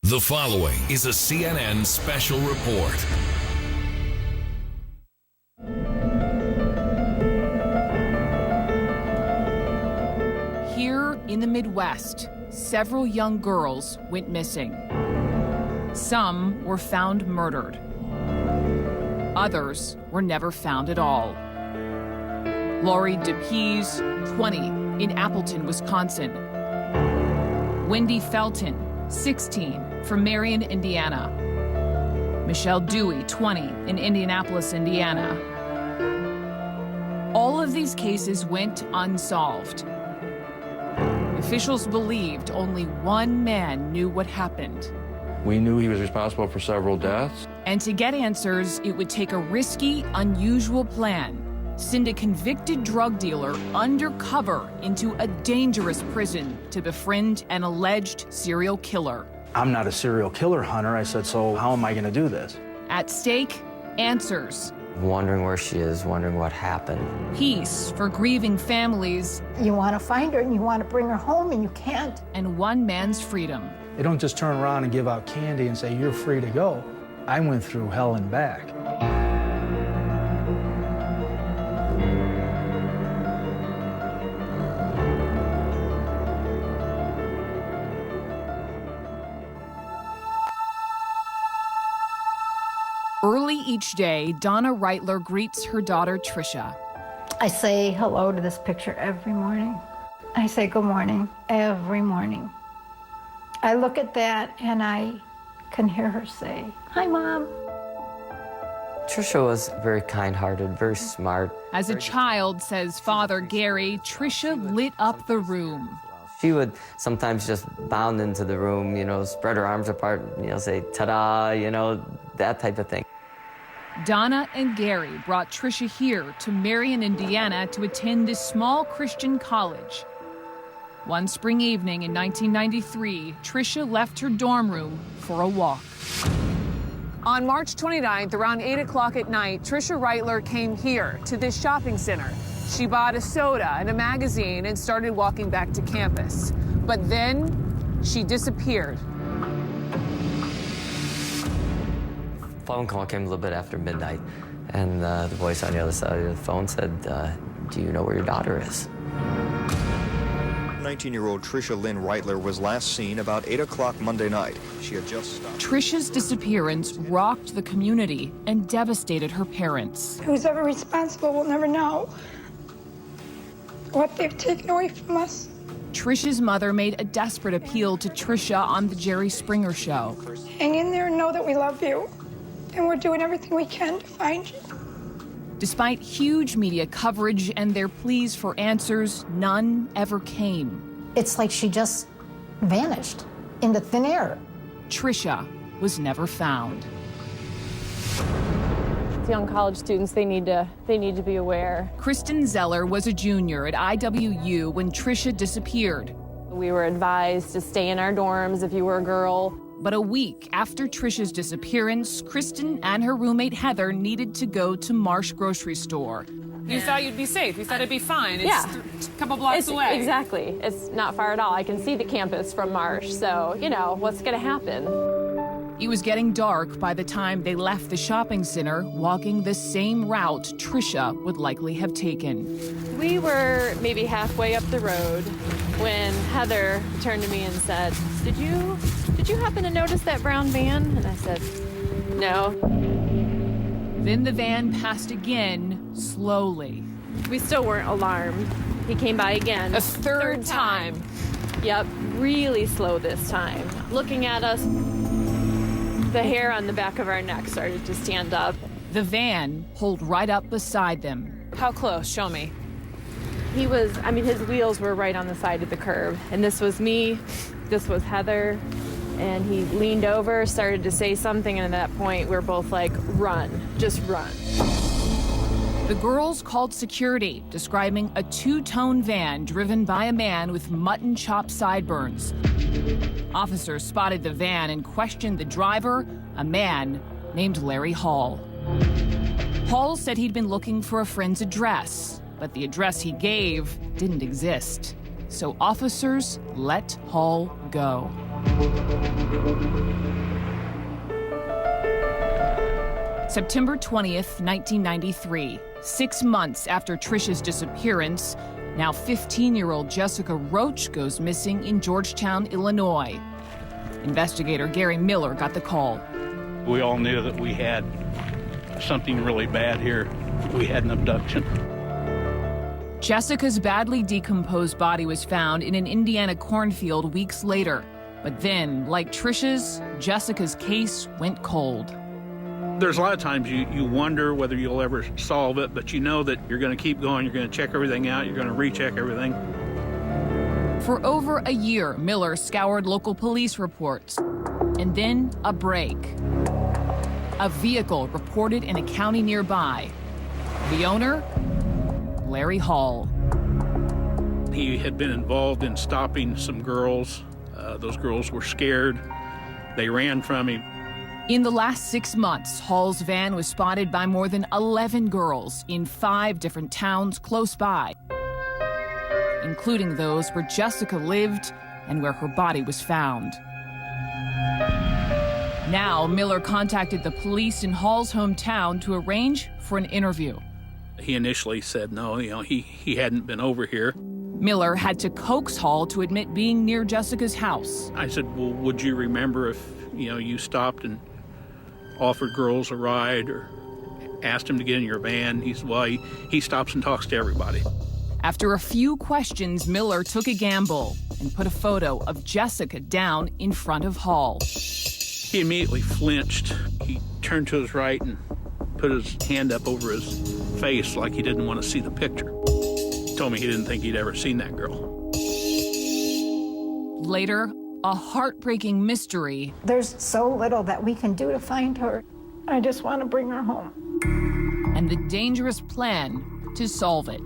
The following is a CNN special report. Here in the Midwest, several young girls went missing. Some were found murdered. Others were never found at all. Lori DePease, 20, in Appleton, Wisconsin. Wendy Felton, 16, from Marion, Indiana. Michelle Dewey, 20, in Indianapolis, Indiana. All of these cases went unsolved. Officials believed only one man knew what happened. We knew he was responsible for several deaths. And to get answers, it would take a risky, unusual plan. Send a convicted drug dealer undercover into a dangerous prison to befriend an alleged serial killer. I'm not a serial killer hunter. I said, so how am I going to do this? At stake, answers. Wondering where she is, wondering what happened. Peace for grieving families. You want to find her and you want to bring her home and you can't. And one man's freedom. They don't just turn around and give out candy and say, you're free to go. I went through hell and back. Early each day, Donna Reitler greets her daughter, Tricia. I say hello to this picture every morning. I say good morning every morning. I look at that and I can hear her say, hi, Mom. Tricia was very kind-hearted, very smart. As a child, says Father Gary, Tricia lit up the room. She would sometimes just bound into the room, spread her arms apart, say, ta-da, that type of thing. Donna and Gary brought Tricia here to Marion, Indiana to attend this small Christian college. One spring evening in 1993, Tricia left her dorm room for a walk. On March 29th, around 8 o'clock at night, Tricia Reitler came here to this shopping center. She bought a soda and a magazine and started walking back to campus. But then she disappeared. Phone call came a little bit after midnight, and the voice on the other side of the phone said, do you know where your daughter is? 19-year-old Tricia Lynn Reitler was last seen about 8 o'clock Monday night. She had just stopped. Tricia's disappearance rocked the community and devastated her parents. Who's ever responsible will never know what they've taken away from us. Tricia's mother made a desperate appeal to Tricia on the Jerry Springer Show. Hang in there and know that we love you, and we're doing everything we can to find you. Despite huge media coverage and their pleas for answers, none ever came. It's like she just vanished into thin air. Tricia was never found. Young college students, they need to be aware. Kristen Zeller was a junior at IWU when Tricia disappeared. We were advised to stay in our dorms if you were a girl. But a week after Tricia's disappearance, Kristen and her roommate Heather needed to go to Marsh grocery store. You thought you'd be safe. You thought it'd be fine. It's a couple blocks away. Exactly. It's not far at all. I can see the campus from Marsh, so, what's going to happen? It was getting dark by the time they left the shopping center, walking the same route Tricia would likely have taken. We were maybe halfway up the road when Heather turned to me and said, Did you happen to notice that brown van? And I said, no. Then the van passed again, slowly. We still weren't alarmed. He came by again. A third time. Yep, really slow this time. Looking at us, the hair on the back of our neck started to stand up. The van pulled right up beside them. How close? Show me. His wheels were right on the side of the curb. And this was me, this was Heather. And he leaned over, started to say something, and at that point, we were both like, run, just run. The girls called security, describing a two-tone van driven by a man with mutton chop sideburns. Officers spotted the van and questioned the driver, a man named Larry Hall. Hall said he'd been looking for a friend's address, but the address he gave didn't exist. So officers let Hall go. September 20th, 1993, 6 months after Trisha's disappearance, now 15-year-old Jessica Roach goes missing in Georgetown, Illinois. Investigator Gary Miller got the call. We all knew that we had something really bad here. We had an abduction. Jessica's badly decomposed body was found in an Indiana cornfield weeks later. But then, like Trisha's, Jessica's case went cold. There's a lot of times you wonder whether you'll ever solve it, but you know that you're going to keep going, you're going to check everything out, you're going to recheck everything. For over a year, Miller scoured local police reports. And then a break. A vehicle reported in a county nearby. The owner, Larry Hall. He had been involved in stopping some girls. Those girls were scared. They ran from him. In the last 6 months, Hall's van was spotted by more than 11 girls in 5 different towns close by, including those where Jessica lived and where her body was found. Now, Miller contacted the police in Hall's hometown to arrange for an interview. He initially said no, he hadn't been over here. Miller had to coax Hall to admit being near Jessica's house. I said, well, would you remember if, you stopped and offered girls a ride or asked him to get in your van? He said, well, he stops and talks to everybody. After a few questions, Miller took a gamble and put a photo of Jessica down in front of Hall. He immediately flinched. He turned to his right and put his hand up over his face like he didn't want to see the picture. Told me he didn't think he'd ever seen that girl. Later, a heartbreaking mystery. There's so little that we can do to find her. I just want to bring her home. And the dangerous plan to solve it.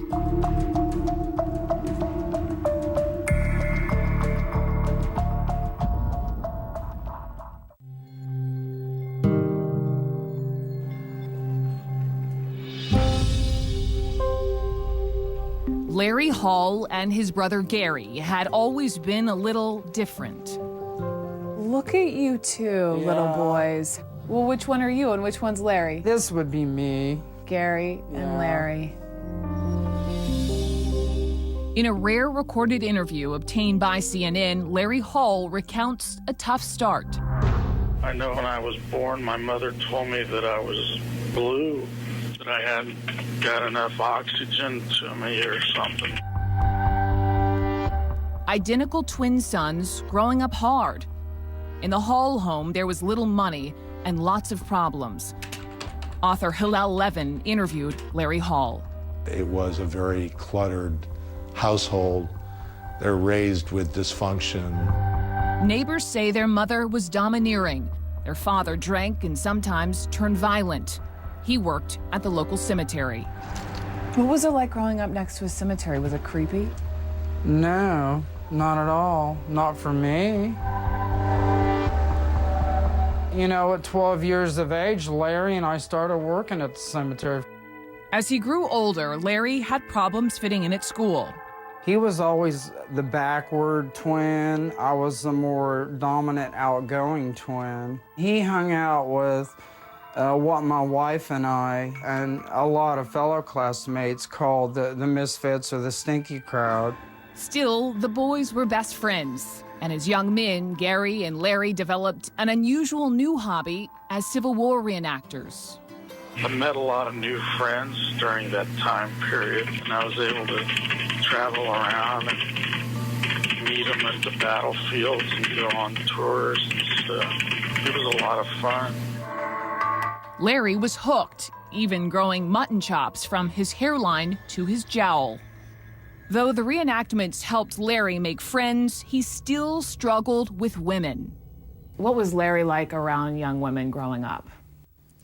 Larry Hall and his brother Gary had always been a little different. Look at you two, little boys. Well, which one are you and which one's Larry? This would be me. Gary and Larry. In a rare recorded interview obtained by CNN, Larry Hall recounts a tough start. I know when I was born, my mother told me that I was blue, that I hadn't got enough oxygen to me or something. Identical twin sons growing up hard. In the Hall home, there was little money and lots of problems. Author Hillel Levin interviewed Larry Hall. It was a very cluttered household. They're raised with dysfunction. Neighbors say their mother was domineering. Their father drank and sometimes turned violent. He worked at the local cemetery. What was it like growing up next to a cemetery? Was it creepy? No, not at all. Not for me. At 12 years of age, Larry and I started working at the cemetery. As he grew older, Larry had problems fitting in at school. He was always the backward twin. I was the more dominant, outgoing twin. He hung out with what my wife and I and a lot of fellow classmates called the misfits or the stinky crowd. Still, the boys were best friends. And as young men, Gary and Larry developed an unusual new hobby as Civil War reenactors. I met a lot of new friends during that time period, and I was able to travel around and meet them at the battlefields and go on tours and stuff. It was a lot of fun. Larry was hooked, even growing mutton chops from his hairline to his jowl. Though the reenactments helped Larry make friends, he still struggled with women. What was Larry like around young women growing up?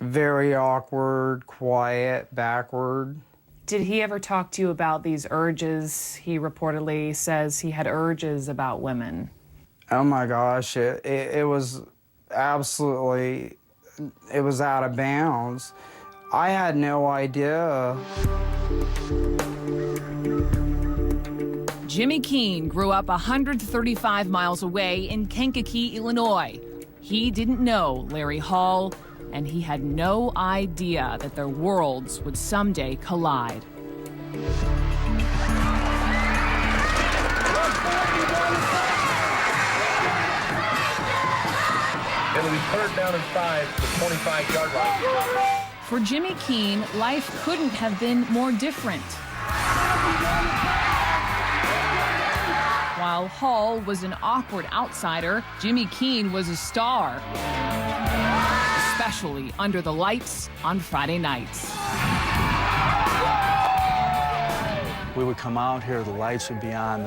Very awkward, quiet, backward. Did he ever talk to you about these urges? He reportedly says he had urges about women. Oh my gosh, it was absolutely, it was out of bounds. I had no idea. Jimmy Keene grew up 135 miles away in Kankakee, Illinois. He didn't know Larry Hall, and he had no idea that their worlds would someday collide. It'll be third down and 5 to the 25-yard line. For Jimmy Keene, life couldn't have been more different. While Hall was an awkward outsider, Jimmy Keene was a star, especially under the lights on Friday nights. We would come out here, the lights would be on,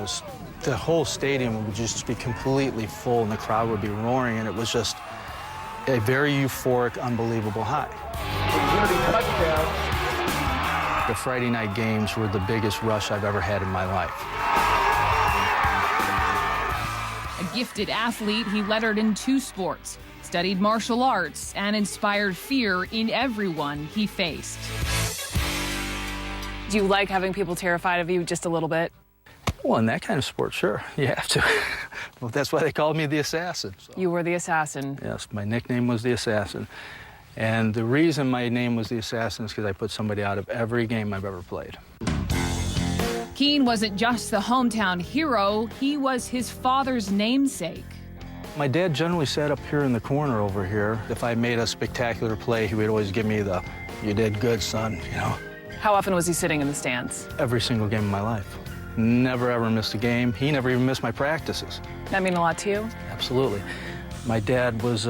the whole stadium would just be completely full, and the crowd would be roaring, and it was just a very euphoric, unbelievable high. The Friday night games were the biggest rush I've ever had in my life. A gifted athlete, he lettered in 2 sports, studied martial arts, and inspired fear in everyone he faced. Do you like having people terrified of you just a little bit? Well, in that kind of sport, sure, you have to. Well, that's why they called me the Assassin. So. You were the Assassin. Yes, my nickname was the Assassin. And the reason my name was the Assassin is because I put somebody out of every game I've ever played. Keene wasn't just the hometown hero, he was his father's namesake. My dad generally sat up here in the corner over here. If I made a spectacular play, he would always give me the, "You did good, son," you know. How often was he sitting in the stands? Every single game of my life. Never ever missed a game. He never even missed my practices. That mean a lot to you? Absolutely. My dad was,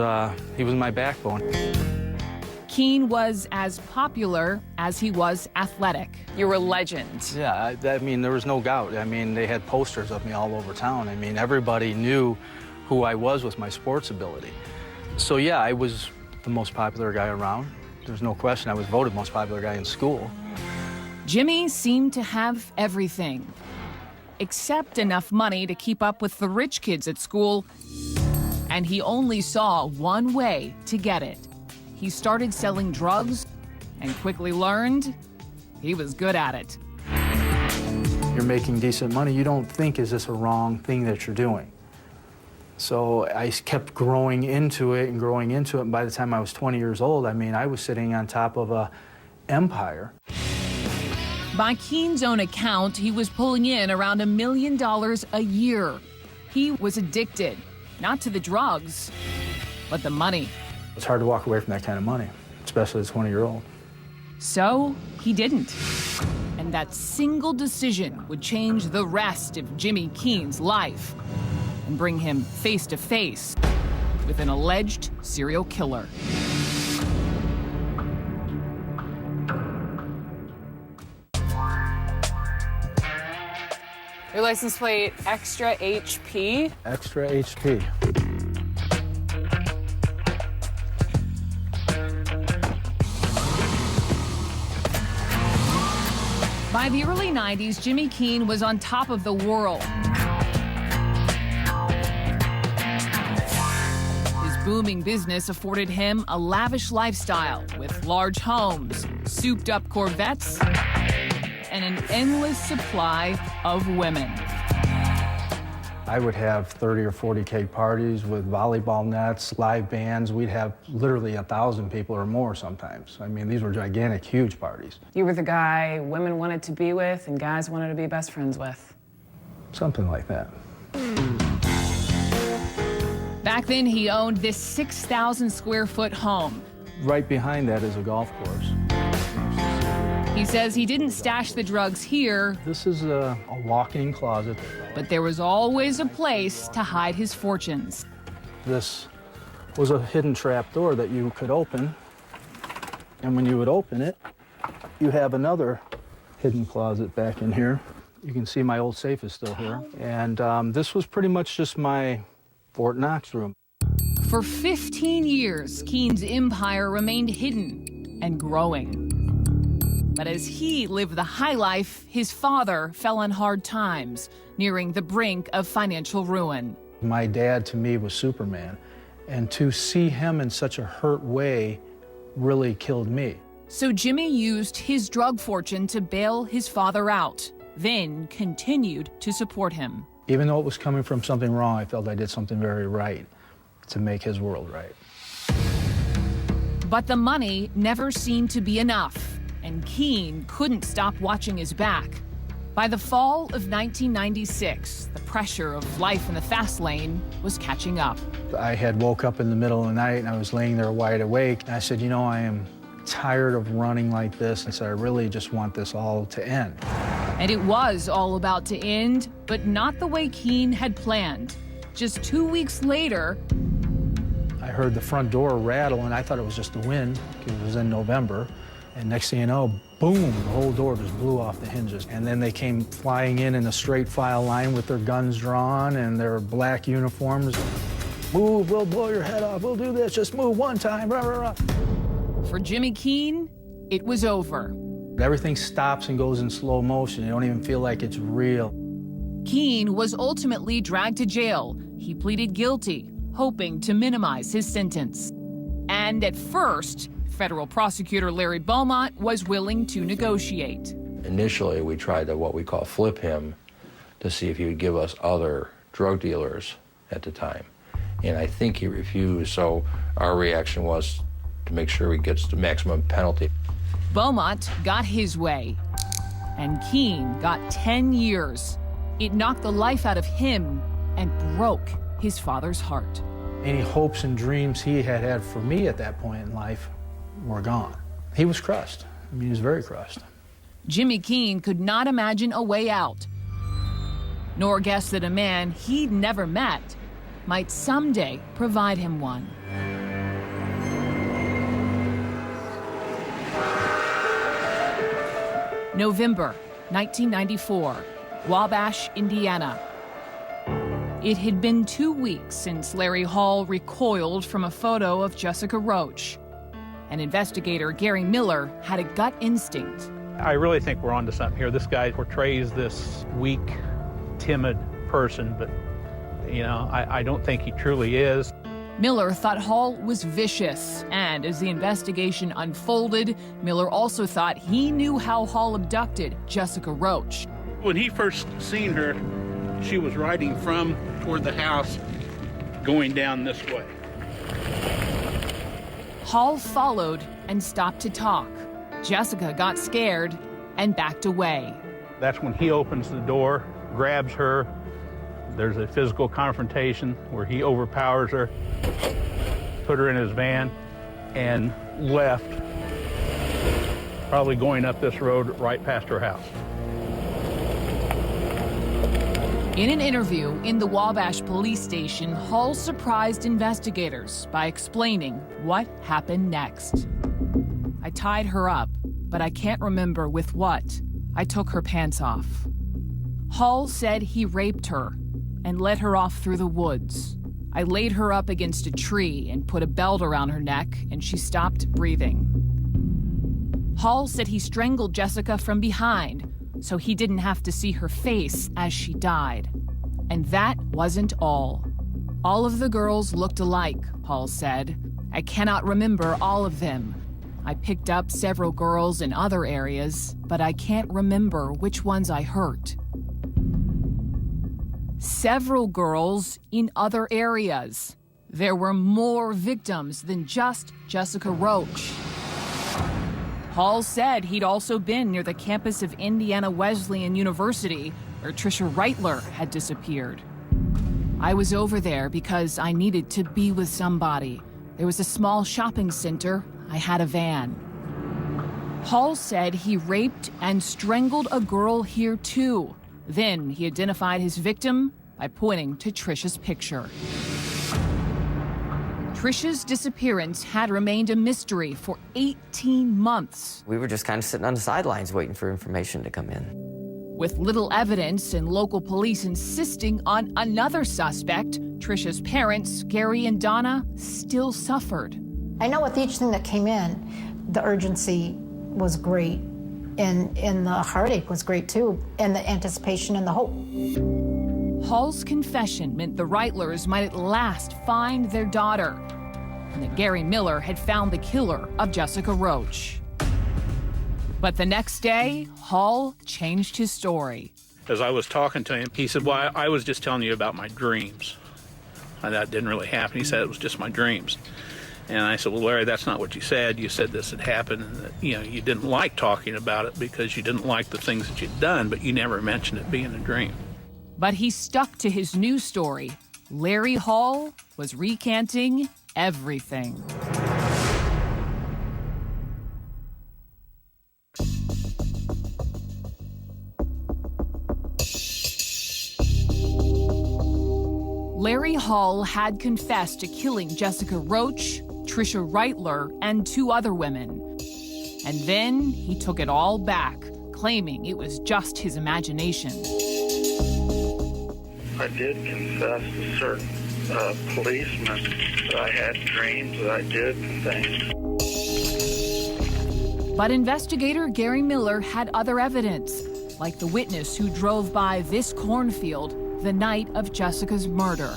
he was my backbone. Keene was as popular as he was athletic. You were a legend. Yeah, I mean, there was no doubt. I mean, they had posters of me all over town. I mean, everybody knew who I was with my sports ability. So yeah, I was the most popular guy around. There's no question. I was voted most popular guy in school. Jimmy seemed to have everything, except enough money to keep up with the rich kids at school. And he only saw one way to get it. He started selling drugs and quickly learned he was good at it. You're making decent money. You don't think, is this a wrong thing that you're doing? So I kept growing into it and growing into it. And by the time I was 20 years old, I mean, I was sitting on top of an empire. By Keene's own account, he was pulling in around $1 million a year. He was addicted, not to the drugs, but the money. It's hard to walk away from that kind of money, especially as a 20-year-old. So he didn't. And that single decision would change the rest of Jimmy Keene's life and bring him face to face with an alleged serial killer. Your license plate, extra HP? Extra HP. By the early 90s, Jimmy Keene was on top of the world. His booming business afforded him a lavish lifestyle with large homes, souped-up Corvettes, and an endless supply of women. I would have 30 or 40K parties with volleyball nets, live bands. We'd have literally 1,000 people or more sometimes. I mean, these were gigantic, huge parties. You were the guy women wanted to be with and guys wanted to be best friends with. Something like that. Back then, he owned this 6,000 square foot home. Right behind that is a golf course. He says he didn't stash the drugs here. This is a walk-in closet. But there was always a place to hide his fortunes. This was a hidden trap door that you could open. And when you would open it, you have another hidden closet back in here. You can see my old safe is still here. And this was pretty much just my Fort Knox room. For 15 years, Keene's empire remained hidden and growing. But as he lived the high life, his father fell on hard times, nearing the brink of financial ruin. My dad, to me, was Superman. And to see him in such a hurt way really killed me. So Jimmy used his drug fortune to bail his father out, then continued to support him. Even though it was coming from something wrong, I felt I did something very right to make his world right. But the money never seemed to be enough, and Keene couldn't stop watching his back. By the fall of 1996, the pressure of life in the fast lane was catching up. I had woke up in the middle of the night and I was laying there wide awake. And I said, you know, I am tired of running like this. I said, I really just want this all to end. And it was all about to end, but not the way Keene had planned. Just 2 weeks later, I heard the front door rattle and I thought it was just the wind, because it was in November. And next thing you know, boom, the whole door just blew off the hinges. And then they came flying in a straight file line with their guns drawn and their black uniforms. Move, we'll blow your head off, we'll do this, just move one time, rah, rah, rah. For Jimmy Keene, it was over. Everything stops and goes in slow motion. You don't even feel like it's real. Keene was ultimately dragged to jail. He pleaded guilty, hoping to minimize his sentence. And at first, federal prosecutor Larry Beaumont was willing to negotiate. Initially, we tried to what we call flip him to see if he would give us other drug dealers at the time. And I think he refused, so our reaction was to make sure he gets the maximum penalty. Beaumont got his way, and Keene got 10 years. It knocked the life out of him and broke his father's heart. Any hopes and dreams he had had for me at that point in life were gone. He was crushed. I mean, he was very crushed. Jimmy Keene could not imagine a way out, nor guess that a man he'd never met might someday provide him one. November 1994, Wabash, Indiana. It had been 2 weeks since Larry Hall recoiled from a photo of Jessica Roach. And investigator Gary Miller had a gut instinct. I really think we're onto something here. This guy portrays this weak, timid person, but, you know, I don't think he truly is. Miller thought Hall was vicious, and as the investigation unfolded, Miller also thought he knew how Hall abducted Jessica Roach. When he first seen her, she was riding from toward the house, going down this way. Hall followed and stopped to talk. Jessica got scared and backed away. That's when he opens the door, grabs her. There's a physical confrontation where he overpowers her, put her in his van, and left, probably going up this road right past her house. In an interview in the Wabash police station, Hall surprised investigators by explaining what happened next. I tied her up, but I can't remember with what. I took her pants off. Hall said he raped her and led her off through the woods. I laid her up against a tree and put a belt around her neck, and she stopped breathing. Hall said he strangled Jessica from behind, so he didn't have to see her face as she died. And that wasn't all. All of the girls looked alike, Hall said. I cannot remember all of them. I picked up several girls in other areas, but I can't remember which ones I hurt. Several girls in other areas. There were more victims than just Jessica Roach. Hall said he'd also been near the campus of Indiana Wesleyan University, where Tricia Reitler had disappeared. I was over there because I needed to be with somebody. There was a small shopping center. I had a van. Hall said he raped and strangled a girl here too. Then he identified his victim by pointing to Tricia's picture. Tricia's disappearance had remained a mystery for 18 months. We were just kind of sitting on the sidelines waiting for information to come in. With little evidence and local police insisting on another suspect, Tricia's parents, Gary and Donna, still suffered. I know with each thing that came in, the urgency was great, and the heartache was great too, and the anticipation and the hope. Hall's confession meant the Reitlers might at last find their daughter, and that Gary Miller had found the killer of Jessica Roach. But the next day, Hall changed his story. As I was talking to him, he said, well, I was just telling you about my dreams. And that didn't really happen. He said it was just my dreams. And I said, well, Larry, that's not what you said. You said this had happened, and that, you know, you didn't like talking about it because you didn't like the things that you'd done, but you never mentioned it being a dream. But he stuck to his news story. Larry Hall was recanting everything. Larry Hall had confessed to killing Jessica Roach, Tricia Reitler, and 2 other women. And then he took it all back, claiming it was just his imagination. I did confess to certain policemen that I had dreams that I did things. But investigator Gary Miller had other evidence, like the witness who drove by this cornfield the night of Jessica's murder.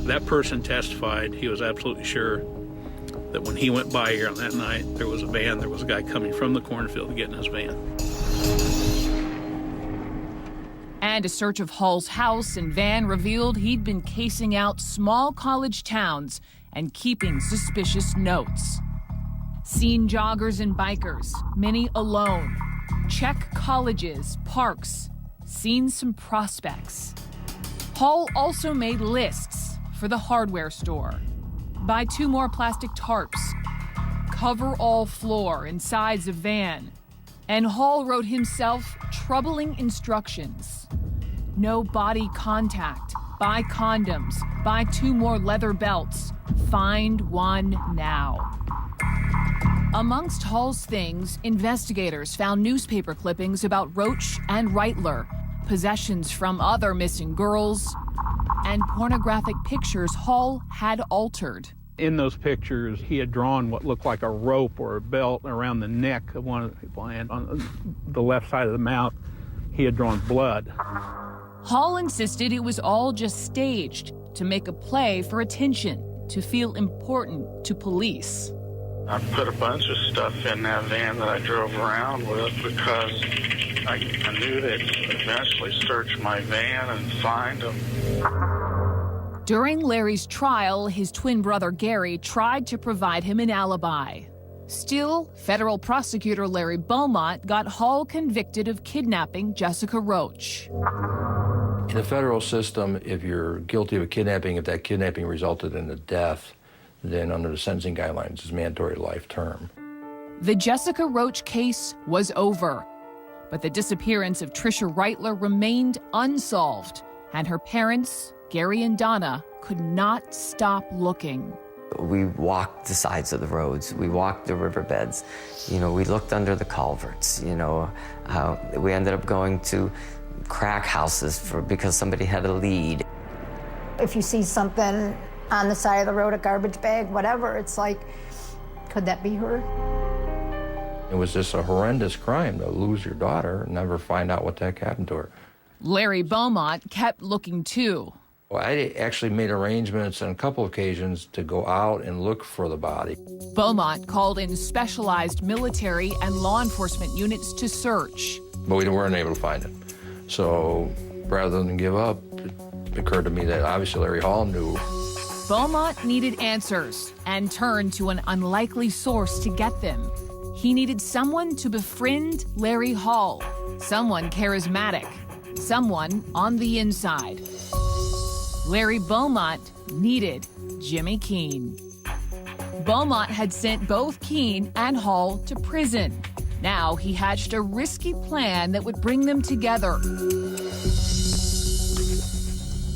That person testified he was absolutely sure that when he went by here on that night, there was a guy coming from the cornfield to get in his van. And a search of Hall's house and van revealed he'd been casing out small college towns and keeping suspicious notes. Seen joggers and bikers, many alone. Check colleges, parks, seen some prospects. Hall also made lists for the hardware store. Buy 2 more plastic tarps. Cover all floor and sides of van. And Hall wrote himself troubling instructions. No body contact. Buy condoms. Buy 2 more leather belts. Find one now. Amongst Hall's things, investigators found newspaper clippings about Roach and Reitler, possessions from other missing girls, and pornographic pictures Hall had altered. In those pictures, he had drawn what looked like a rope or a belt around the neck of one of the people, and on the left side of the mouth, he had drawn blood. Hall insisted it was all just staged to make a play for attention, to feel important to police. I put a bunch of stuff in that van that I drove around with because I knew they'd eventually search my van and find them. During Larry's trial, his twin brother Gary tried to provide him an alibi. Still, federal prosecutor Larry Beaumont got Hall convicted of kidnapping Jessica Roach. In the federal system, if you're guilty of a kidnapping, if that kidnapping resulted in a death, then under the sentencing guidelines, it's mandatory life term. The Jessica Roach case was over, but the disappearance of Tricia Reitler remained unsolved, and her parents, Gary and Donna, could not stop looking. We walked the sides of the roads. We walked the riverbeds. You know, we looked under the culverts. You know, we ended up going to crack houses because somebody had a lead. If you see something on the side of the road, a garbage bag, whatever, it's like, could that be her? It was just a horrendous crime to lose your daughter and never find out what the heck happened to her. Larry Beaumont kept looking too. Well, I actually made arrangements on a couple of occasions to go out and look for the body. Beaumont called in specialized military and law enforcement units to search. But we weren't able to find it. So rather than give up, it occurred to me that obviously Larry Hall knew. Beaumont needed answers and turned to an unlikely source to get them. He needed someone to befriend Larry Hall, someone charismatic, someone on the inside. Larry Beaumont needed Jimmy Keene. Beaumont had sent both Keene and Hall to prison. Now he hatched a risky plan that would bring them together.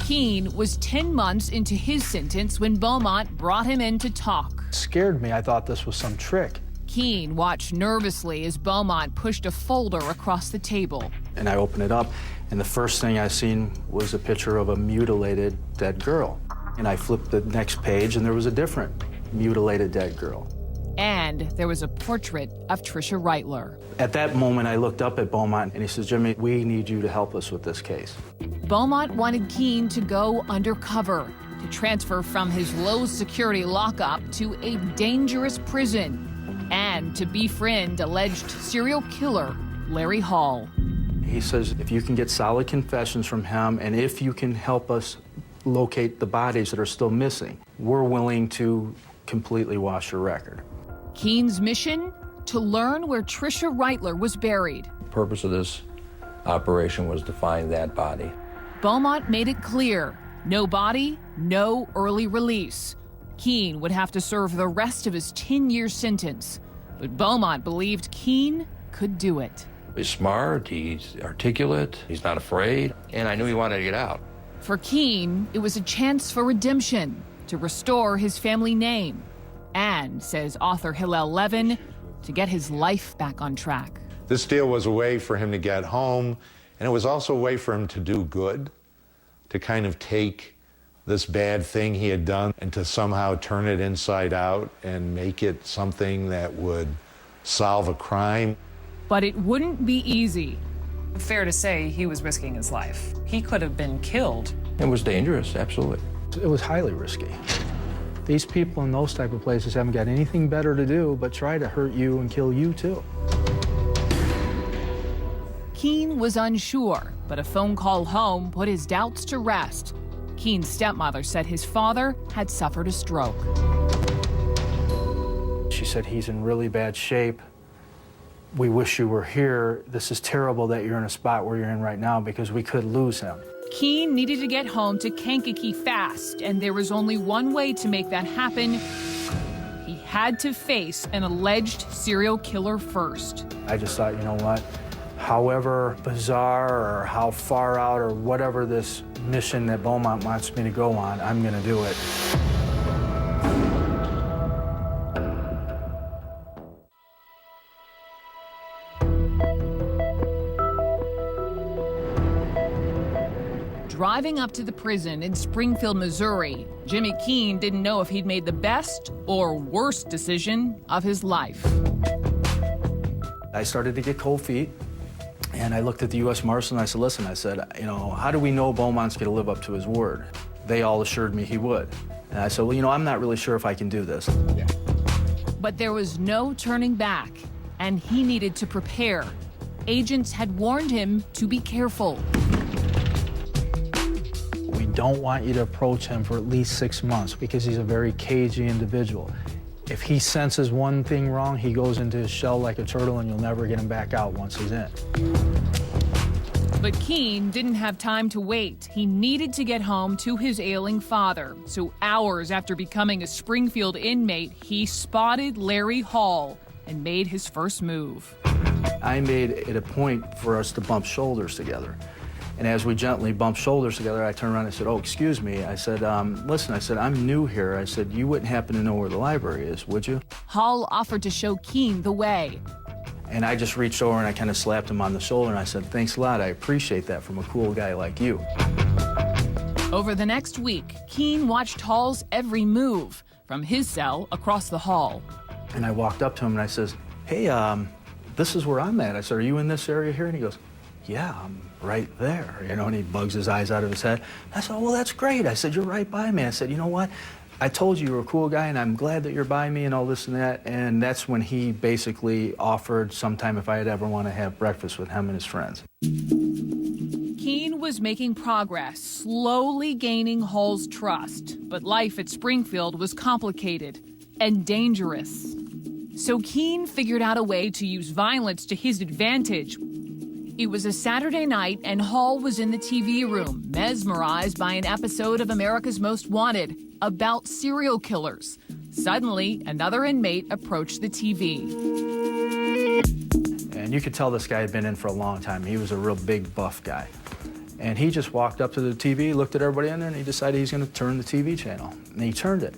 Keene was 10 months into his sentence when Beaumont brought him in to talk. It scared me. I thought this was some trick. Keene watched nervously as Beaumont pushed a folder across the table. And I opened it up, and the first thing I seen was a picture of a mutilated dead girl. And I flipped the next page, and there was a different mutilated dead girl. And there was a portrait of Tricia Reitler. At that moment, I looked up at Beaumont, and he says, Jimmy, we need you to help us with this case. Beaumont wanted Keene to go undercover, to transfer from his low-security lockup to a dangerous prison, and to befriend alleged serial killer Larry Hall. He says, if you can get solid confessions from him, and if you can help us locate the bodies that are still missing, we're willing to completely wash your record. Keen's mission? To learn where Tricia Reitler was buried. The purpose of this operation was to find that body. Beaumont made it clear, no body, no early release. Keen would have to serve the rest of his 10-year sentence. But Beaumont believed Keen could do it. He's smart, he's articulate, he's not afraid, and I knew he wanted to get out. For Keen, it was a chance for redemption, to restore his family name, and, says author Hillel Levin, to get his life back on track. This deal was a way for him to get home, and it was also a way for him to do good, to kind of take this bad thing he had done and to somehow turn it inside out and make it something that would solve a crime. But it wouldn't be easy. Fair to say he was risking his life. He could have been killed. It was dangerous, absolutely. It was highly risky. These people in those type of places haven't got anything better to do but try to hurt you and kill you too. Keen was unsure, but a phone call home put his doubts to rest. Keen's stepmother said his father had suffered a stroke. She said, he's in really bad shape. We wish you were here. This is terrible that you're in a spot where you're in right now because we could lose him. Keen needed to get home to Kankakee fast, and there was only one way to make that happen. He had to face an alleged serial killer first. I just thought, you know what? However bizarre or how far out or whatever this mission that Beaumont wants me to go on, I'm going to do it. Driving up to the prison in Springfield, Missouri, Jimmy Keen didn't know if he'd made the best or worst decision of his life. I started to get cold feet, and I looked at the U.S. Marshal and I said, listen, I said, you know, how do we know Beaumont's going to live up to his word? They all assured me he would. And I said, well, you know, I'm not really sure if I can do this. Yeah. But there was no turning back, and he needed to prepare. Agents had warned him to be careful. We don't want you to approach him for at least 6 months because he's a very cagey individual. If he senses one thing wrong, he goes into his shell like a turtle and you'll never get him back out once he's in. But Keen didn't have time to wait. He needed to get home to his ailing father. So hours after becoming a Springfield inmate, he spotted Larry Hall and made his first move. I made it a point for us to bump shoulders together. And as we gently bumped shoulders together, I turned around and I said, oh, excuse me. I said, listen, I said, I'm new here. I said, you wouldn't happen to know where the library is, would you? Hall offered to show Keen the way. And I just reached over and I kind of slapped him on the shoulder and I said, thanks a lot. I appreciate that from a cool guy like you. Over the next week, Keen watched Hall's every move from his cell across the hall. And I walked up to him and I says, hey, this is where I'm at. I said, are you in this area here? And he goes, yeah, I'm right there, you know, and he bugs his eyes out of his head. I said, oh, well, that's great. I said, you're right by me. I said, you know what? I told you were a cool guy, and I'm glad that you're by me and all this and that. And that's when he basically offered sometime if I'd ever want to have breakfast with him and his friends. Keen was making progress, slowly gaining Hall's trust. But life at Springfield was complicated and dangerous. So Keen figured out a way to use violence to his advantage. It was a Saturday night, and Hall was in the TV room, mesmerized by an episode of America's Most Wanted about serial killers. Suddenly, another inmate approached the TV. And you could tell this guy had been in for a long time. He was a real big, buff guy. And he just walked up to the TV, looked at everybody in there, and he decided he's going to turn the TV channel. And he turned it.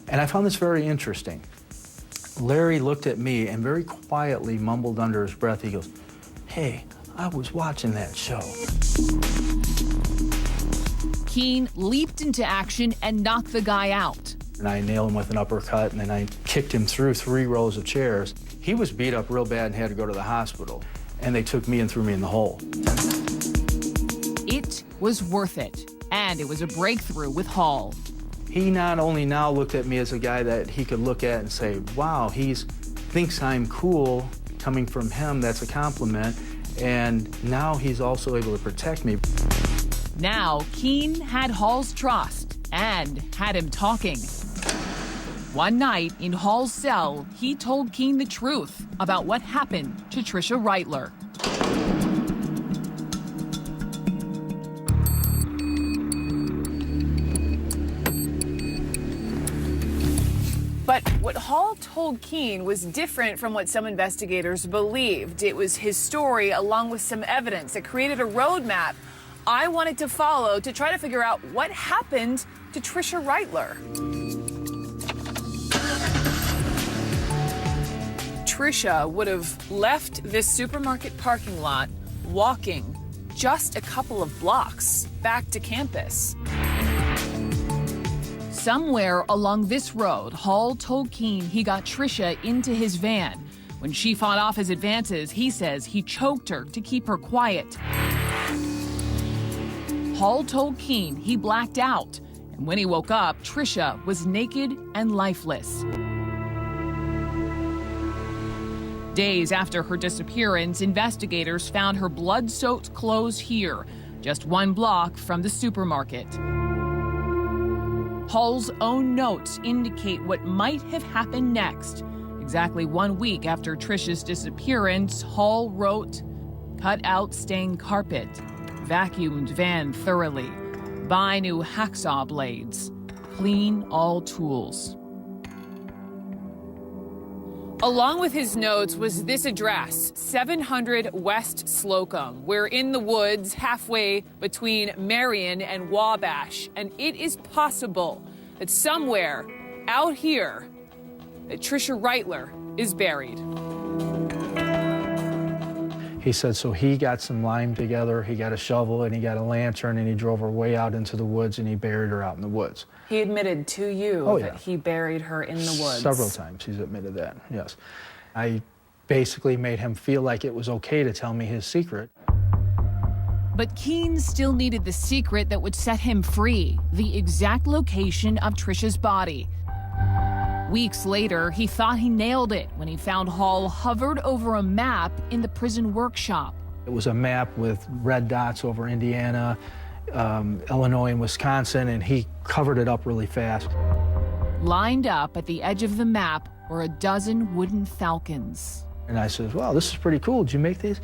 And I found this very interesting. Larry looked at me and very quietly mumbled under his breath. He goes, hey, I was watching that show. Keen leaped into action and knocked the guy out. And I nailed him with an uppercut, and then I kicked him through 3 rows of chairs. He was beat up real bad and had to go to the hospital. And they took me and threw me in the hole. It was worth it, and it was a breakthrough with Hall. He not only now looked at me as a guy that he could look at and say, wow, he thinks I'm cool. Coming from him, that's a compliment. And now he's also able to protect me. Now, Keen had Hall's trust and had him talking. One night in Hall's cell, he told Keene the truth about what happened to Tricia Reitler. But what Hall told Keene was different from what some investigators believed. It was his story, along with some evidence, that created a roadmap I wanted to follow to try to figure out what happened to Tricia Reitler. Tricia would have left this supermarket parking lot walking just a couple of blocks back to campus. Somewhere along this road, Hall told Keene he got Tricia into his van. When she fought off his advances, he says he choked her to keep her quiet. Hall told Keene he blacked out, and when he woke up, Tricia was naked and lifeless. Days after her disappearance, investigators found her blood-soaked clothes here, just 1 block from the supermarket. Hall's own notes indicate what might have happened next. Exactly 1 week after Tricia's disappearance, Hall wrote, "Cut out stained carpet, vacuumed van thoroughly, buy new hacksaw blades, clean all tools." Along with his notes was this address, 700 West Slocum. We're in the woods halfway between Marion and Wabash, and it is possible that somewhere out here that Tricia Reitler is buried. He said, so he got some lime together, he got a shovel, and he got a lantern, and he drove her way out into the woods, and he buried her out in the woods. He admitted to you that he buried her in the woods. Several times he's admitted that, yes. I basically made him feel like it was okay to tell me his secret. But Keene still needed the secret that would set him free, the exact location of Tricia's body. Weeks later, he thought he nailed it when he found Hall hovered over a map in the prison workshop. It was a map with red dots over Indiana, Illinois, and Wisconsin, and he covered it up really fast. Lined up at the edge of the map were a dozen wooden falcons. And I said, wow, this is pretty cool. Did you make these?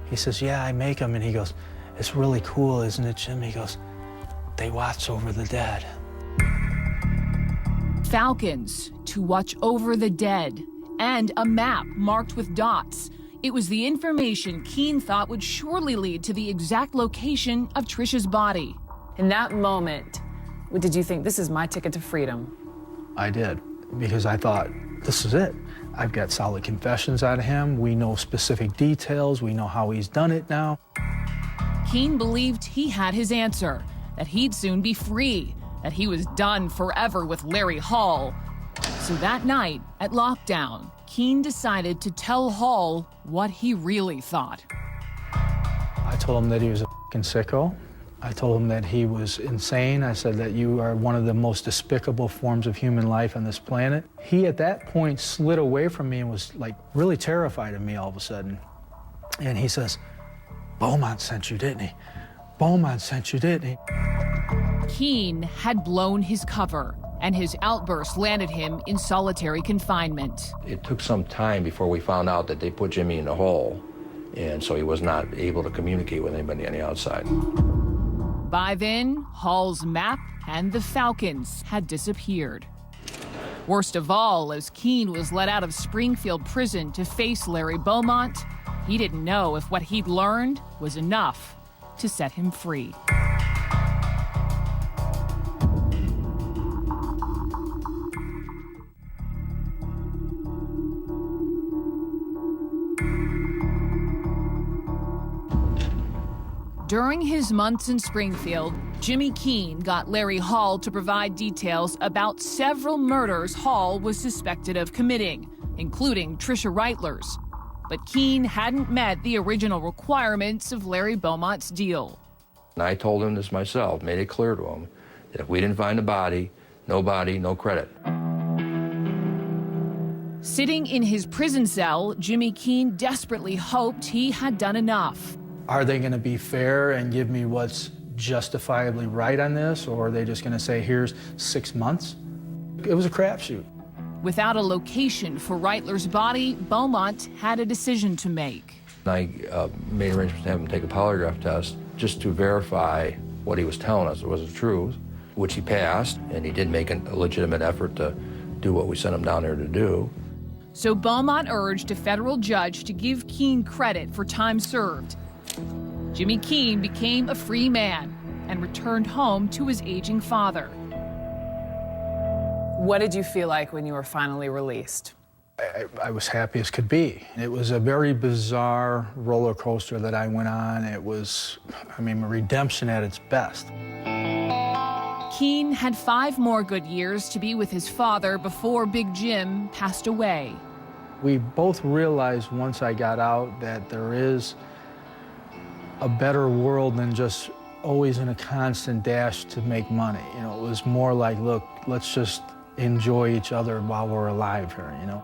He says, yeah, I make them. And he goes, it's really cool, isn't it, Jim? He goes, they watch over the dead. Falcons to watch over the dead, and a map marked with dots. It was the information Keene thought would surely lead to the exact location of Tricia's body. In that moment, did you think, this is my ticket to freedom? I did, because I thought, this is it. I've got solid confessions out of him. We know specific details. We know how he's done it now. Keene believed he had his answer, that he'd soon be free, that he was done forever with Larry Hall. So that night at lockdown, Keene decided to tell Hall what he really thought. I told him that he was a f***ing sicko. I told him that he was insane. I said that you are one of the most despicable forms of human life on this planet. He, at that point, slid away from me and was, like, really terrified of me all of a sudden. And he says, Beaumont sent you, didn't he? Beaumont sent you, didn't he? Keene had blown his cover, and his outburst landed him in solitary confinement. It took some time before we found out that they put Jimmy in a hole, and so he was not able to communicate with anybody on the outside. By then, Hall's map and the Falcons had disappeared. Worst of all, as Keene was let out of Springfield prison to face Larry Beaumont, he didn't know if what he'd learned was enough to set him free. During his months in Springfield, Jimmy Keene got Larry Hall to provide details about several murders Hall was suspected of committing, including Tricia Reitler's. But Keene hadn't met the original requirements of Larry Beaumont's deal. And I told him this myself, made it clear to him, that if we didn't find the body, no credit. Sitting in his prison cell, Jimmy Keene desperately hoped he had done enough. Are they going to be fair and give me what's justifiably right on this, or are they just going to say, here's 6 months? It was a crapshoot. Without a location for Reitler's body, Beaumont had a decision to make. I made arrangements to have him take a polygraph test just to verify what he was telling us was the truth, which he passed, and he did make a legitimate effort to do what we sent him down there to do. So Beaumont urged a federal judge to give Keene credit for time served. Jimmy Keene became a free man and returned home to his aging father. What did you feel like when you were finally released? I was happy as could be. It was a very bizarre roller coaster that I went on. It was, redemption at its best. Keene had 5 more good years to be with his father before Big Jim passed away. We both realized once I got out that there is a better world than just always in a constant dash to make money. You know, it was more like, look, let's just enjoy each other while we're alive here, you know.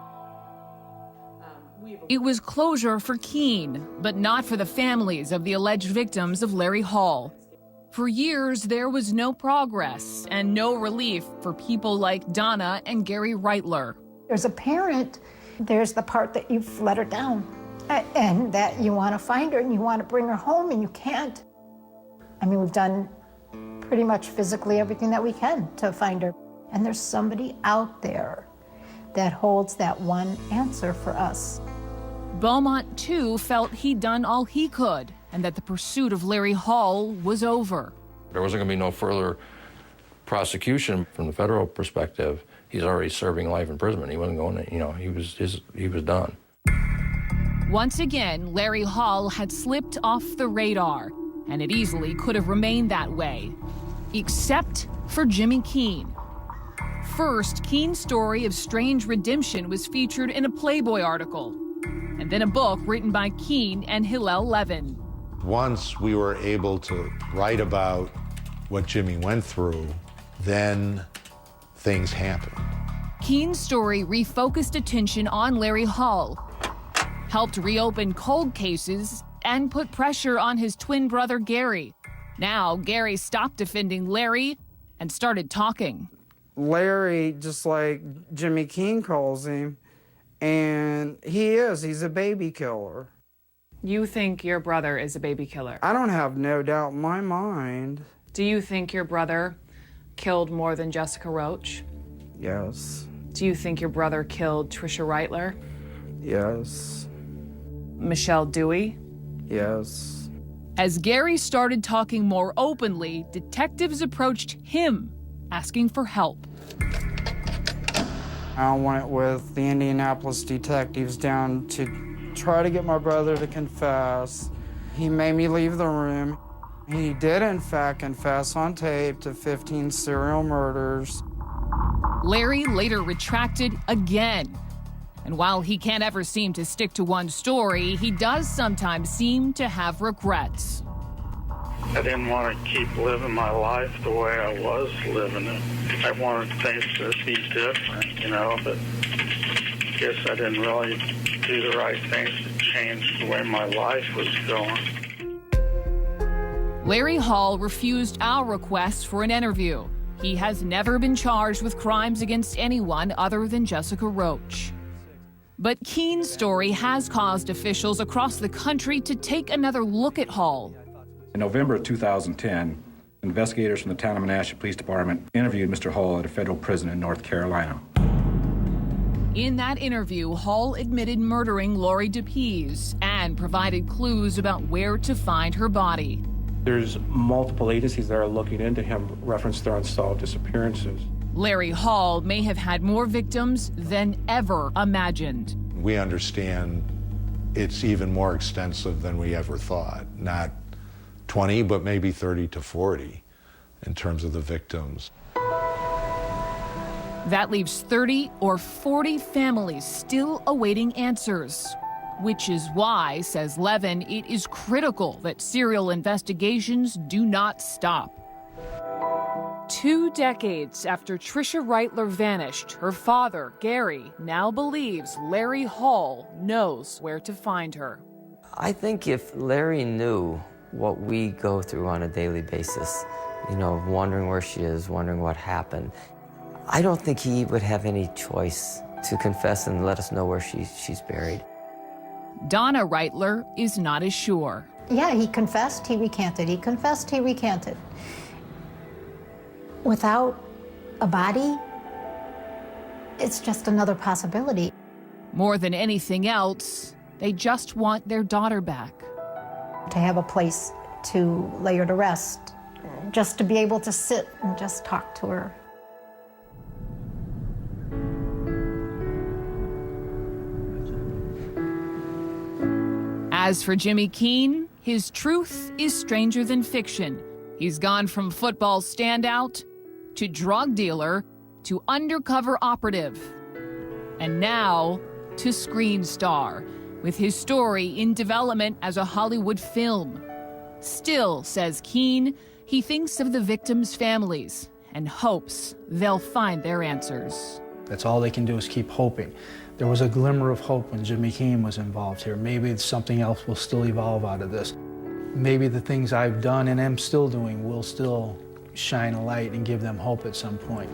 It was closure for Keene, but not for the families of the alleged victims of Larry Hall. For years, there was no progress and no relief for people like Donna and Gary Reitler. As a parent, there's the part that you've let her down and that you want to find her and you want to bring her home and you can't. We've done pretty much physically everything that we can to find her. And there's somebody out there that holds that one answer for us. Beaumont, too, felt he'd done all he could and that the pursuit of Larry Hall was over. There wasn't going to be no further prosecution from the federal perspective. He's already serving life imprisonment. He wasn't going to, he was done. Once again, Larry Hall had slipped off the radar, and it easily could have remained that way, except for Jimmy Keene. First, Keene's story of strange redemption was featured in a Playboy article, and then a book written by Keene and Hillel Levin. Once we were able to write about what Jimmy went through, then things happened. Keene's story refocused attention on Larry Hall, helped reopen cold cases, and put pressure on his twin brother Gary. Now, Gary stopped defending Larry and started talking. Larry, just like Jimmy Keene calls him, and he's a baby killer. You think your brother is a baby killer? I don't have no doubt in my mind. Do you think your brother killed more than Jessica Roach? Yes. Do you think your brother killed Trisha Reitler? Yes. Michelle Dewey? Yes. As Gary started talking more openly, detectives approached him, asking for help. I went with the Indianapolis detectives down to try to get my brother to confess. He made me leave the room. He did, in fact, confess on tape to 15 serial murders. Larry later retracted again. And while he can't ever seem to stick to one story, he does sometimes seem to have regrets. I didn't want to keep living my life the way I was living it. I wanted things to be different, but I guess I didn't really do the right things to change the way my life was going. Larry Hall refused our request for an interview. He has never been charged with crimes against anyone other than Jessica Roach. But Keene's story has caused officials across the country to take another look at Hall. In November of 2010, investigators from the town of Menasha Police Department interviewed Mr. Hall at a federal prison in North Carolina. In that interview, Hall admitted murdering Lori DePease and provided clues about where to find her body. There's multiple agencies that are looking into him, reference their unsolved disappearances. Larry Hall may have had more victims than ever imagined. We understand it's even more extensive than we ever thought. Not 20, but maybe 30 to 40 in terms of the victims. That leaves 30 or 40 families still awaiting answers. Which is why, says Levin, it is critical that serial investigations do not stop. 2 decades after Trisha Reitler vanished, her father, Gary, now believes Larry Hall knows where to find her. I think if Larry knew what we go through on a daily basis, wondering where she is, wondering what happened, I don't think he would have any choice to confess and let us know where she's buried. Donna Reitler is not as sure. Yeah, he confessed, he recanted. He confessed, he recanted. Without a body, it's just another possibility. More than anything else, they just want their daughter back. To have a place to lay her to rest, just to be able to sit and just talk to her. As for Jimmy Keene, his truth is stranger than fiction. He's gone from football standout to drug dealer to undercover operative, and now to screen star, with his story in development as a Hollywood film. Still, says Keene, he thinks of the victims' families and hopes they'll find their answers. That's all they can do is keep hoping. There was a glimmer of hope when Jimmy Keene was involved here. Maybe something else will still evolve out of this. Maybe the things I've done and am still doing will still shine a light and give them hope at some point.